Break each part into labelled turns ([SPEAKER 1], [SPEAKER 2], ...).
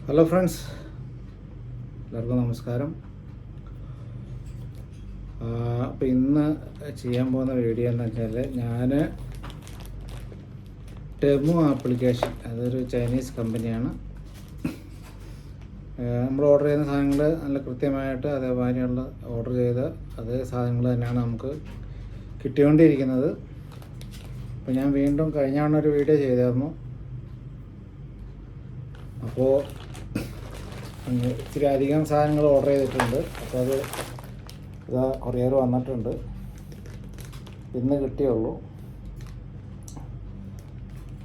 [SPEAKER 1] Hello friends, എല്ലാവർക്കും നമസ്കാരം. അപ്പോൾ ഇന്ന് ചെയ്യാൻ പോകുന്ന വീഡിയോ എന്ന് വെച്ചാൽ ഞാൻ ടെമു ആപ്ലിക്കേഷൻ, അതൊരു ചൈനീസ് കമ്പനിയാണ്. നമ്മൾ ഓർഡർ ചെയ്യുന്ന സാധനങ്ങൾ നല്ല കൃത്യമായിട്ട് അതേമാതിരിയുള്ള ഓർഡർ ചെയ്ത അതേ സാധനങ്ങൾ തന്നെയാണ് നമുക്ക് കിട്ടിക്കൊണ്ടിരിക്കുന്നത്. അപ്പോൾ ഞാൻ വീണ്ടും കഴിഞ്ഞ തവണ ഒരു വീഡിയോ ചെയ്തായിരുന്നു. അപ്പോൾ ഇച്ചിരി അധികം സാധനങ്ങൾ ഓർഡർ ചെയ്തിട്ടുണ്ട്. അപ്പോൾ അത് ഇതാ കൊറിയർ വന്നിട്ടുണ്ട്, ഇന്ന് കിട്ടിയുള്ളൂ.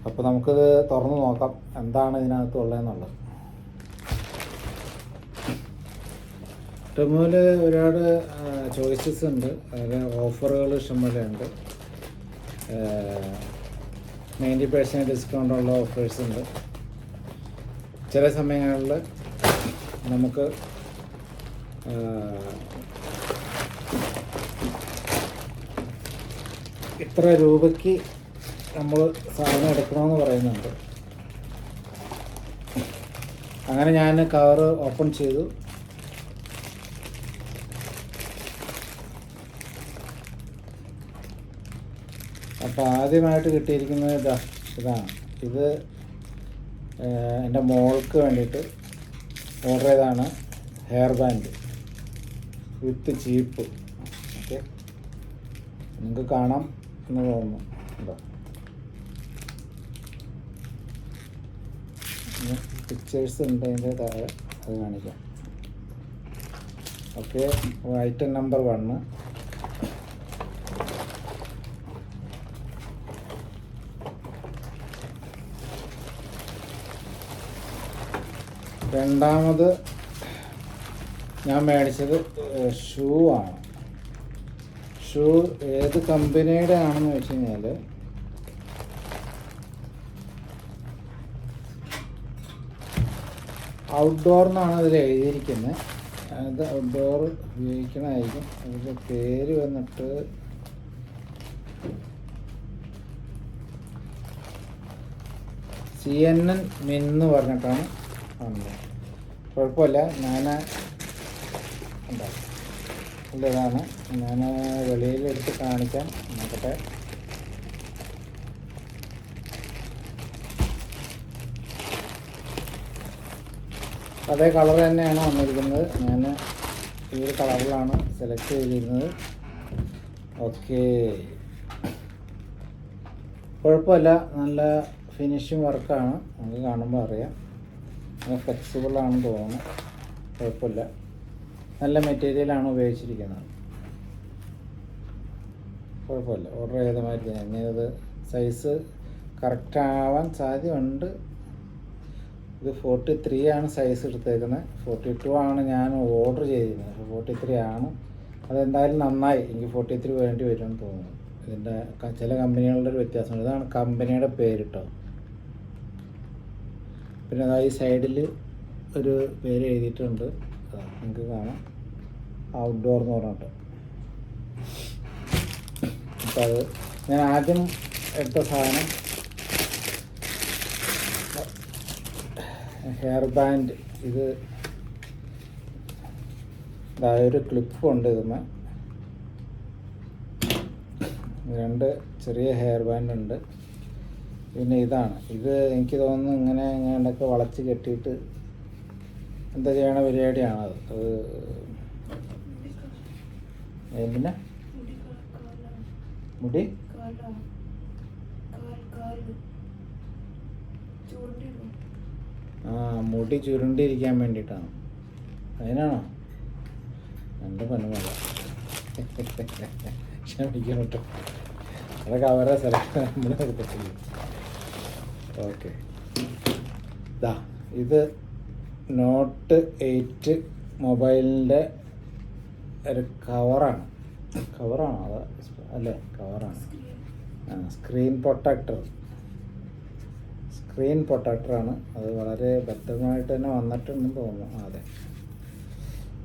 [SPEAKER 1] അപ്പോൾ നമുക്കിത് തുറന്ന് നോക്കാം എന്താണ് ഇതിനകത്തുള്ളതെന്നുള്ളത്. ടെമുവിൽ ഒരുപാട് ചോയ്സസ് ഉണ്ട്, അതിൽ ഓഫറുകൾ ഇഷ്ടംപോലെ ഉണ്ട്. 90% ഡിസ്കൗണ്ടുള്ള ഓഫേഴ്സ് ഉണ്ട്. ചില സമയങ്ങളിൽ നമുക്ക് ഇത്ര രൂപയ്ക്ക് നമ്മൾ സാധനം എടുക്കണമെന്ന് പറയുന്നുണ്ട്. അങ്ങനെ ഞാൻ കവറ് ഓപ്പൺ ചെയ്തു. അപ്പോൾ ആദ്യമായിട്ട് കിട്ടിയിരിക്കുന്നത് ഇതാണ്. ഇത് എൻ്റെ മോൾക്ക് വേണ്ടിയിട്ട് ഓർഡർ ചെയ്താണ്. ഹെയർ ബാൻഡ് വിത്ത് ചീപ്പ്. ഓക്കെ, നിങ്ങൾക്ക് കാണാം എന്ന് തോന്നുന്നു. ഉണ്ടോ, പിക്ചേഴ്സ് ഉണ്ട് അതിൻ്റെ താഴെ, അത് കാണിക്കാം. Okay, item number 1. രണ്ടാമത് ഞാൻ മേടിച്ചത് ഷൂ ആണ്. ഷൂ ഏത് കമ്പനിയുടെ ആണെന്ന് വെച്ച് കഴിഞ്ഞാൽ ഔട്ട്ഡോർ എന്നാണ് അതിൽ എഴുതിയിരിക്കുന്നത്. അത് ഔട്ട്ഡോർ ഉപയോഗിക്കണമായിരിക്കും. അതിൻ്റെ പേര് വന്നിട്ട് CNN മിൻ എന്ന് പറഞ്ഞിട്ടാണ് വന്നത്. കുഴപ്പമില്ല, ഞാൻ ഇതാണ്. ഞാൻ വെളിയിലെടുത്ത് കാണിക്കാം, നോക്കട്ടെ. അതേ കളർ തന്നെയാണ് വന്നിരിക്കുന്നത്. ഞാൻ ഈ ഒരു കളറിലാണ് സെലക്ട് ചെയ്തിരുന്നത്. ഓക്കെ, കുഴപ്പമില്ല, നല്ല ഫിനിഷിങ് വർക്കാണ്. നമുക്ക് കാണുമ്പോൾ അറിയാം. ഫ്ലെക്സിബിളാണെന്ന് തോന്നുന്നു. കുഴപ്പമില്ല, നല്ല മെറ്റീരിയലാണ് ഉപയോഗിച്ചിരിക്കുന്നത്. കുഴപ്പമില്ല, ഓർഡർ ചെയ്ത മാതിരി തന്നെ. ഇത് സൈസ് കറക്റ്റ് ആവാൻ സാധ്യതയുണ്ട്. ഇത് 43 ആണ് സൈസ് എടുത്തേക്കുന്നത്. 42 ആണ് ഞാൻ ഓർഡർ ചെയ്തിരുന്നത്. 43 ആണ്. അതെന്തായാലും നന്നായി. എനിക്ക് 43 വേണ്ടി വരുമെന്ന് തോന്നുന്നു. ഇതിൻ്റെ ചില കമ്പനികളുടെ ഒരു വ്യത്യാസമുണ്ട്. ഇതാണ് കമ്പനിയുടെ പേര് കേട്ടോ. പിന്നെ അതാ ഈ സൈഡിൽ ഒരു പേര് എഴുതിയിട്ടുണ്ട്, നിങ്ങൾക്ക് കാണാം, ഔട്ട്ഡോർ എന്ന് പറഞ്ഞിട്ട്. അപ്പോൾ അത് ഞാൻ ആദ്യം എടുത്ത സാധനം ഹെയർ ബാൻഡ്. ഇത് ഒരു ക്ലിപ്പുണ്ട്. ഇതിന്മേ 2 ചെറിയ ഹെയർ ബാൻഡ് ഉണ്ട്. പിന്നെ ഇതാണ്. ഇത് എനിക്ക് തോന്നുന്നു ഇങ്ങനെ ഇങ്ങനെയൊക്കെ വളച്ച് കെട്ടിയിട്ട് എന്താ ചെയ്യണ പരിപാടിയാണത്. അത് പിന്നെ മുടി മുടി ചുരുണ്ടിരിക്കാൻ വേണ്ടിയിട്ടാണ്. അതിനാണോ? എൻ്റെ പനുമല്ല, ക്ഷമിക്കണം കേട്ടോ. അതൊക്കെ അവരുടെ സ്ഥലത്ത് നമ്മൾ എടുത്തിട്ടില്ല. ഓക്കെ, ഇത് നോട്ട് 8 മൊബൈലിൻ്റെ ഒരു കവറാണ്. അത് അല്ലേ? കവറാണ്. സ്ക്രീൻ പ്രൊട്ടക്ടറാണ്. അത് വളരെ ഭദ്രമായിട്ട് തന്നെ വന്നിട്ടുണ്ടെന്ന് തോന്നുന്നു. അതെ,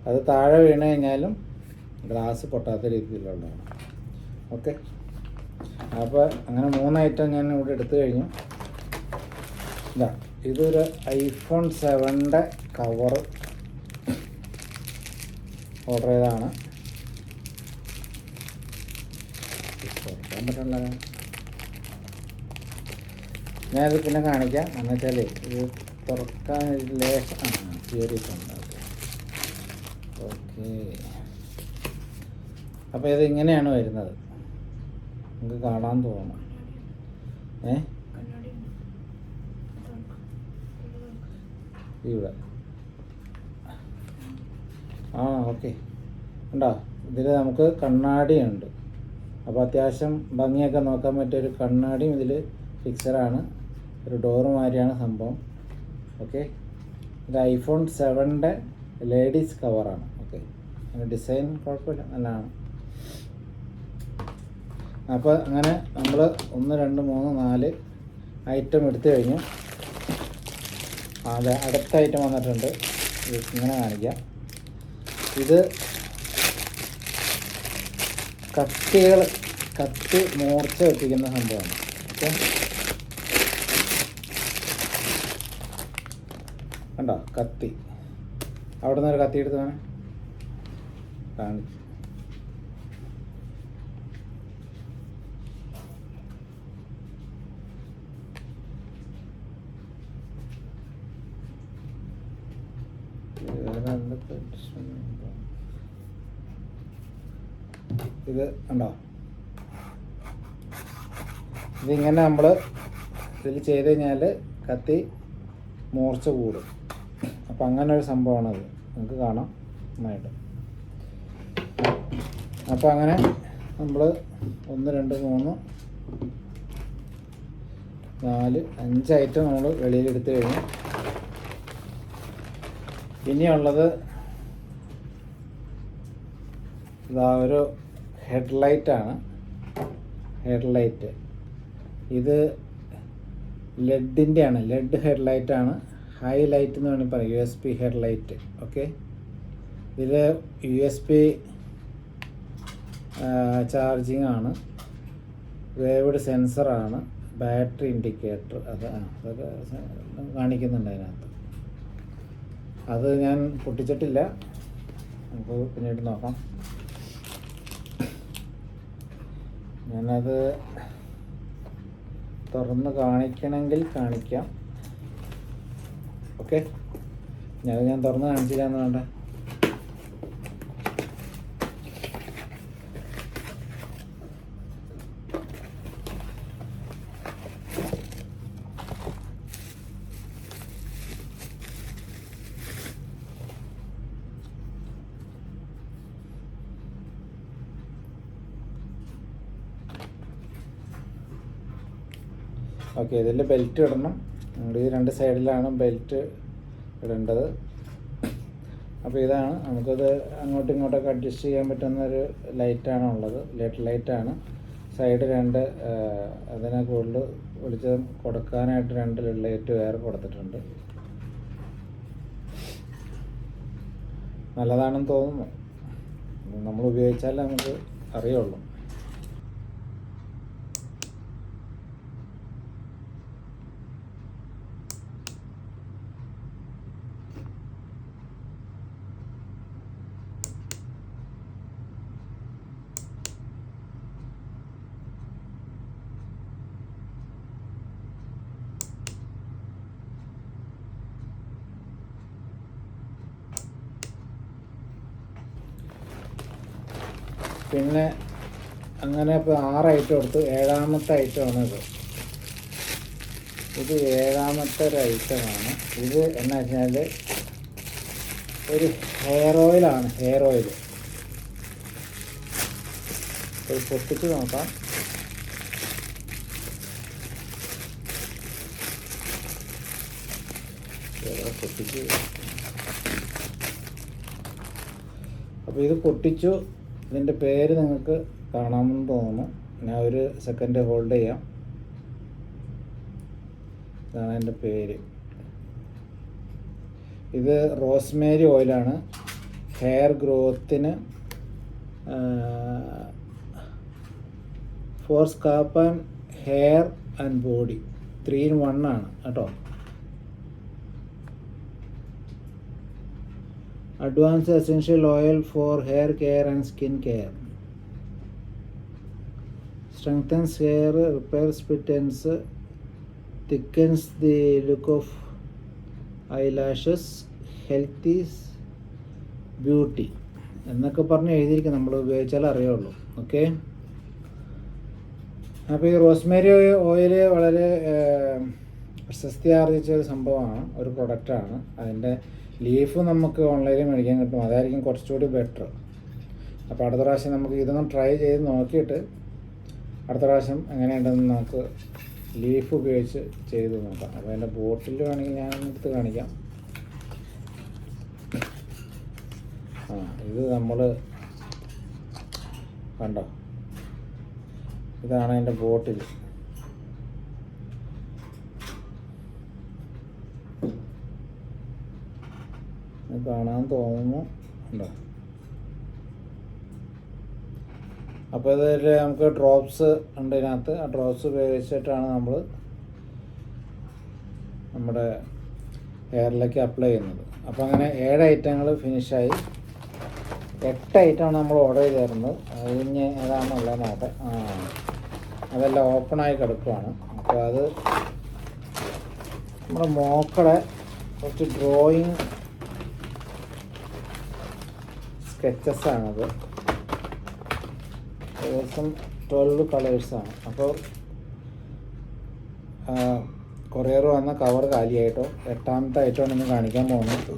[SPEAKER 1] അത് താഴെ വീണ് കഴിഞ്ഞാലും ഗ്ലാസ് പൊട്ടാത്ത രീതിയിലുള്ളതാണ്. ഓക്കെ, അപ്പോൾ അങ്ങനെ 3 ഐറ്റം ഞാൻ ഇവിടെ എടുത്തു കഴിഞ്ഞു. ഇതൊരു ഐഫോൺ 7ൻ്റെ കവർ ഓർഡർ ചെയ്തതാണ്. തുറക്കാൻ പറ്റില്ല, ഞാനിത് പിന്നെ കാണിക്കാം. എന്ന് വെച്ചാൽ ഇത് തുറക്കാൻ ലേശം കയറിയിട്ടുണ്ട്. ഓക്കെ, അപ്പോൾ ഇത് ഇങ്ങനെയാണ് വരുന്നത്. നമുക്ക് കാണാൻ തോന്നും. ഇവിടെ ഓക്കെ ഉണ്ടോ? ഇതിൽ നമുക്ക് കണ്ണാടിയുണ്ട്. അപ്പോൾ അത്യാവശ്യം ഭംഗിയൊക്കെ നോക്കാൻ പറ്റിയൊരു കണ്ണാടിയും ഇതിൽ ഫിക്സറാണ്. ഒരു ഡോറ് മാതിരിയാണ് സംഭവം. ഓക്കെ, ഇത് ഐഫോൺ 7ൻ്റെ ലേഡീസ് കവറാണ്. ഓക്കെ, അതിൻ്റെ ഡിസൈൻ കുഴപ്പമില്ല, നല്ലതാണ്. അപ്പോൾ അങ്ങനെ നമ്മൾ 1 2 3 4 ഐറ്റം എടുത്തു കഴിഞ്ഞു. അതെ, അടുത്ത ഐറ്റം വന്നിട്ടുണ്ട്. ഇത് ഇങ്ങനെ കാണിക്കാം. ഇത് കത്തി മൂർച്ച വെപ്പിക്കുന്ന സംഭവമാണ്. ഓക്കെ, കണ്ടോ കത്തി? അവിടെ നിന്ന് ഒരു കത്തി എടുത്ത് വേണം കാണിച്ചു. ഇത് ഉണ്ടോ? ഇതിങ്ങനെ നമ്മൾ ഇതിൽ ചെയ്ത് കഴിഞ്ഞാൽ കത്തി മൂർച്ച കൂടും. അപ്പം അങ്ങനെ ഒരു സംഭവമാണത്. നമുക്ക് കാണാം നന്നായിട്ട്. അപ്പോൾ അങ്ങനെ നമ്മൾ 1 2 3 4 5 ഐറ്റം നമ്മൾ വെളിയിലെടുത്ത് കഴിഞ്ഞു. ഇനിയുള്ളത് ഇതാ ഒരു ഹെഡ്ലൈറ്റാണ്. ഹെഡ്ലൈറ്റ് ഇത് ലെഡിൻ്റെയാണ്. ലെഡ് ഹെഡ്ലൈറ്റാണ്. ഹൈ ലൈറ്റ് എന്ന് വേണമെങ്കിൽ പറയാം. USB headlight. ഓക്കെ, ഇതിൽ USB ചാർജിങ് ആണ്. വേവ്ഡ് സെൻസറാണ്. ബാറ്ററി ഇൻഡിക്കേറ്റർ അതൊക്കെ കാണിക്കുന്നുണ്ട് അതിനകത്ത്. അത് ഞാൻ പൊട്ടിച്ചിട്ടില്ല, നമുക്ക് പിന്നീട് നോക്കാം. ഞാനത് തുറന്ന് കാണിക്കണമെങ്കിൽ കാണിക്കാം. ഓക്കെ, ഞാൻ തുറന്ന് കാണിച്ചില്ലാന്ന് വേണ്ട. ഓക്കെ, ഇതിൽ ബെൽറ്റ് ഇടണം. നമ്മൾ ഈ 2 സൈഡിലാണ് ബെൽറ്റ് ഇടേണ്ടത്. അപ്പോൾ ഇതാണ്, നമുക്കത് അങ്ങോട്ടും ഇങ്ങോട്ടൊക്കെ അഡ്ജസ്റ്റ് ചെയ്യാൻ പറ്റുന്നൊരു ലൈറ്റാണ് ഉള്ളത്. ലെഡ് ലൈറ്റാണ്. സൈഡ് 2 അതിനെ കൂടുതൽ വെളിച്ചം കൊടുക്കാനായിട്ട് 2 ലൈറ്റ് വേറെ കൊടുത്തിട്ടുണ്ട്. നല്ലതാണെന്ന് തോന്നുന്നു. നമ്മൾ ഉപയോഗിച്ചാലേ നമുക്ക് അറിയുള്ളൂ. പിന്നെ അങ്ങനെ ഇപ്പോൾ 6 ഐറ്റം എടുത്തു. 7ാമത്തെ ഐറ്റമാണ് ഇത്. ഇത് 7ാമത്തെ ഒരു ഐറ്റമാണ്. ഇത് എന്നാ വെച്ചാൽ ഒരു ഹെയർ ഓയിലാണ്. ഹെയർ ഓയിൽ ഒരു പൊട്ടിച്ച് നോക്കാം. പൊട്ടിച്ച് അപ്പോൾ ഇത് പൊട്ടിച്ചു. ഇതിൻ്റെ പേര് നിങ്ങൾക്ക് കാണാമെന്ന് തോന്നുന്നു. ഞാൻ ഒരു സെക്കൻഡ് ഹോൾഡ് ചെയ്യാം. ഇതാണ് എൻ്റെ പേര്. ഇത് റോസ്മേരി ഓയിലാണ്. ഹെയർ ഗ്രോത്തിന് for scalp and hair and body 3 in 1 ആണ് കേട്ടോ. advanced essential oil for hair care and skin care, strengthens hair, repairs split ends, thickens the look of eyelashes, health is beauty എന്നൊക്കെ പറഞ്ഞ് എഴുതിയിരിക്കും. നമ്മൾ ഉപയോഗിച്ചാലേ അറിയുള്ളൂ. Okay, അപ്പോൾ ഈ Rosemary oil വളരെ പ്രശസ്തി ആർജിച്ച ഒരു സംഭവമാണ്, ഒരു പ്രൊഡക്റ്റാണ്. അതിൻ്റെ ലീഫ് നമുക്ക് ഓൺലൈനിൽ മേടിക്കാൻ കിട്ടും, അതായിരിക്കും കുറച്ചുകൂടി ബെറ്റർ. അപ്പോൾ അടുത്ത പ്രാവശ്യം നമുക്ക് ഇതൊന്നും ട്രൈ ചെയ്ത് നോക്കിയിട്ട് അടുത്ത പ്രാവശ്യം എങ്ങനെയുണ്ടെന്ന് നമുക്ക് ലീഫ് ഉപയോഗിച്ച് ചെയ്ത് നോക്കാം. അപ്പോൾ അതിൻ്റെ ബോട്ടിൽ വേണമെങ്കിൽ ഞാൻ എടുത്ത് കാണിക്കാം. ഇത് നമ്മൾ കണ്ടോ, ഇതാണ് എൻ്റെ ബോട്ടിൽ. കാണാൻ തോന്നുന്നു, ഉണ്ടോ? അപ്പോൾ ഇതിൽ നമുക്ക് ഡ്രോപ്സ് ഉണ്ട് ഇതിനകത്ത്. ആ ഡ്രോപ്സ് ഉപയോഗിച്ചിട്ടാണ് നമ്മൾ നമ്മുടെ ഹെയറിലേക്ക് അപ്ലൈ ചെയ്യുന്നത്. അപ്പോൾ അങ്ങനെ 7 ഐറ്റങ്ങൾ ഫിനിഷായി. 8 ഐറ്റമാണ് നമ്മൾ ഓർഡർ ചെയ്തിരുന്നത്. അതിന് ഏതാണെന്നുള്ളത് നോട്ടെ. അതെല്ലാം ഓപ്പണായി കിടക്കുവാണ്. അപ്പോൾ അത് നമ്മുടെ മോക്കളെ കുറച്ച് ഡ്രോയിങ് സ്കെച്ചസാണത്. ഏകദേശം 12 കളേഴ്സാണ്. അപ്പോൾ കൊറിയർ വന്ന കവർ കാലിയായിട്ടോ 8ാമത്തെ ഐറ്റമാണ് ഇന്ന് കാണിക്കാൻ പോകുന്നത്.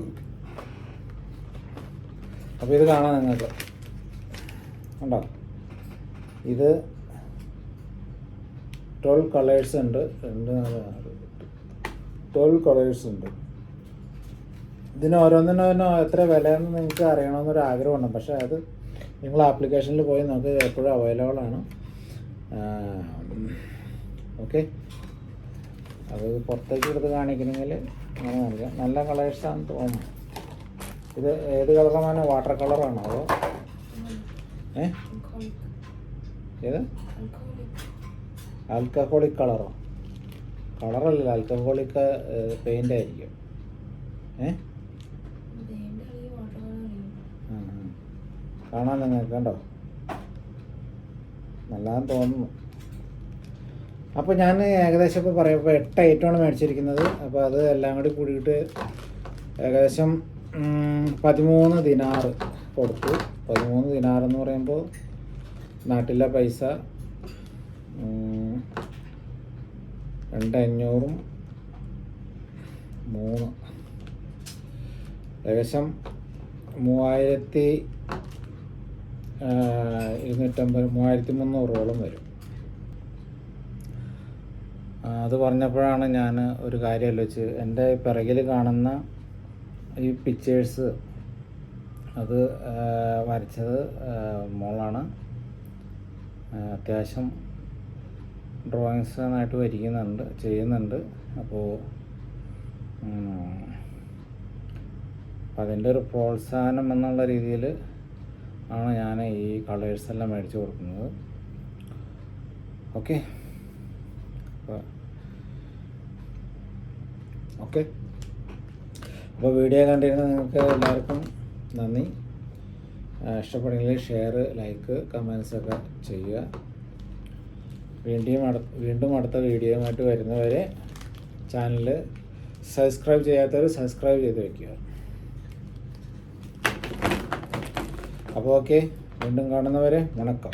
[SPEAKER 1] അപ്പോൾ ഇത് കാണാം നിങ്ങൾക്ക്, ഉണ്ടോ? ഇത് 12 കളേഴ്സ് ഉണ്ട്. 12 കളേഴ്സ് ഉണ്ട്. ഇതിന് ഓരോന്നിനും എത്ര വിലയെന്ന് നിങ്ങൾക്ക് അറിയണമെന്നൊരു ആഗ്രഹമുണ്ട്. പക്ഷേ അത് നിങ്ങൾ ആപ്ലിക്കേഷനിൽ പോയി നോക്കി, എപ്പോഴും അവൈലബിൾ ആണ്. ഓക്കെ, അത് പുറത്തേക്ക് എടുത്ത് കാണിക്കണമെങ്കിൽ അങ്ങനെ കാണിക്കാം. നല്ല കളേഴ്സാണെന്ന് തോന്നുന്നു. ഇത് ഏത് കളറാണ്? വാട്ടർ കളറാണോ അതോ ഏത് ആൽക്കഹോളിക് കളറോ? കളറല്ല, ആൽക്കഹോളിക് പെയിൻ്റ് ആയിരിക്കും. കാണാൻ നിങ്ങൾക്ക് കണ്ടോ, നല്ലതാന്ന് തോന്നുന്നു. അപ്പോൾ ഞാൻ ഏകദേശം ഇപ്പോൾ പറയുമ്പോൾ 8 ഐറ്റമാണ് മേടിച്ചിരിക്കുന്നത്. അപ്പോൾ അത് എല്ലാം കൂടി കൂടിയിട്ട് ഏകദേശം 13 ദിനാർ കൊടുത്തു. 13 ദിനാർ എന്ന് പറയുമ്പോൾ നാട്ടിലെ പൈസ 2500 3 ഏകദേശം 3250-3300 വരും. അത് പറഞ്ഞപ്പോഴാണ് ഞാൻ ഒരു കാര്യം ആലോചിച്ച്. എൻ്റെ പിറകിൽ കാണുന്ന ഈ പിക്ചേഴ്സ് അത് വരച്ചത് മോളാണ്. അത്യാവശ്യം ഡ്രോയിങ്സ് നന്നായിട്ട് വരയ്ക്കുന്നുണ്ട്, ചെയ്യുന്നുണ്ട്. അപ്പോൾ അതിൻ്റെ ഒരു പ്രോത്സാഹനം എന്നുള്ള രീതിയിൽ ആണ് ഞാൻ ഈ കളേഴ്സെല്ലാം മേടിച്ച് കൊടുക്കുന്നത്. ഓക്കെ, അപ്പോൾ വീഡിയോ കണ്ടിരുന്ന നിങ്ങൾക്ക് എല്ലാവർക്കും നന്ദി. ഇഷ്ടപ്പെടുമെങ്കിൽ ഷെയർ, ലൈക്ക്, കമൻസൊക്കെ ചെയ്യുക. വീണ്ടും അടുത്ത വീഡിയോയുമായിട്ട് വരുന്നവരെ ചാനൽ സബ്സ്ക്രൈബ് ചെയ്യാത്തവർ സബ്സ്ക്രൈബ് ചെയ്ത് വയ്ക്കുക. അപ്പോൾ ഓക്കെ, വീണ്ടും കാണുന്നവരെ വണക്കം.